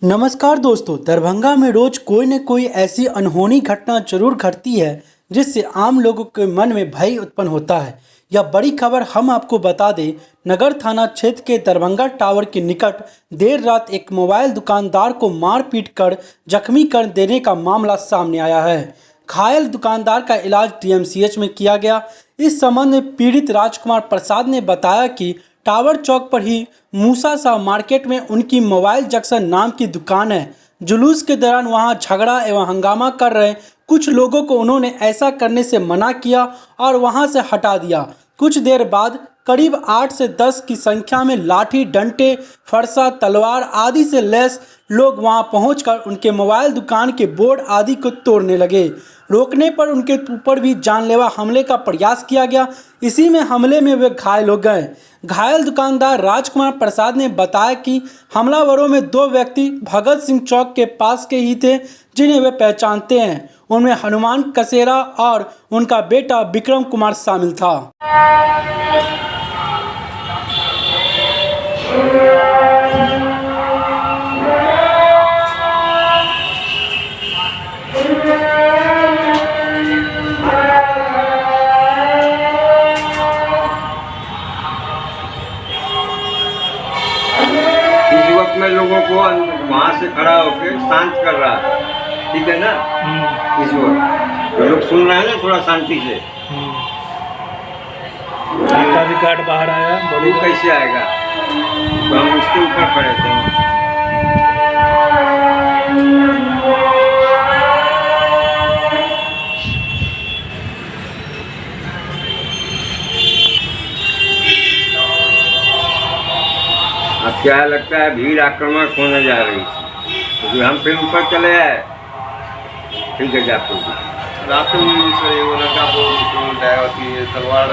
नमस्कार दोस्तों, दरभंगा में रोज कोई न कोई ऐसी अनहोनी घटना जरूर घटती है जिससे आम लोगों के मन में भय उत्पन्न होता है। यह बड़ी खबर हम आपको बता दें, नगर थाना क्षेत्र के दरभंगा टावर के निकट देर रात एक मोबाइल दुकानदार को मार पीट कर जख्मी कर देने का मामला सामने आया है। घायल दुकानदार का इलाज डीएमसीएच में किया गया। इस संबंध में पीड़ित राजकुमार प्रसाद ने बताया कि टावर चौक पर ही मूसा शाह मार्केट में उनकी मोबाइल जंक्शन नाम की दुकान है। जुलूस के दौरान वहां झगड़ा एवं हंगामा कर रहे कुछ लोगों को उन्होंने ऐसा करने से मना किया और वहां से हटा दिया। कुछ देर बाद करीब 8 से 10 की संख्या में लाठी, डंडे, फरसा, तलवार आदि से लैस लोग वहां पहुंचकर उनके मोबाइल दुकान के बोर्ड आदि को तोड़ने लगे। रोकने पर उनके ऊपर भी जानलेवा हमले का प्रयास किया गया। इसी में हमले में वे घायल हो गए। घायल दुकानदार राजकुमार प्रसाद ने बताया कि हमलावरों में 2 व्यक्ति भगत सिंह चौक के पास के ही थे, जिन्हें वे पहचानते हैं। उनमें हनुमान कसेरा और उनका बेटा विक्रम कुमार शामिल था। में लोगों को वहाँ से खड़ा होकर शांत कर रहा है, ठीक है ना। इस वक्त लोग सुन रहे हैं ना, थोड़ा शांति से। गार्ड बाहर आया, बड़ी कैसे आएगा, तो हम उसके ऊपर खड़े थे। अब क्या लगता है, भीड़ आक्रमण होने जा रही थी, क्योंकि हम फिर ऊपर चले आए। ठीक है, जाते रात में सर ये वो लड़का को तलवार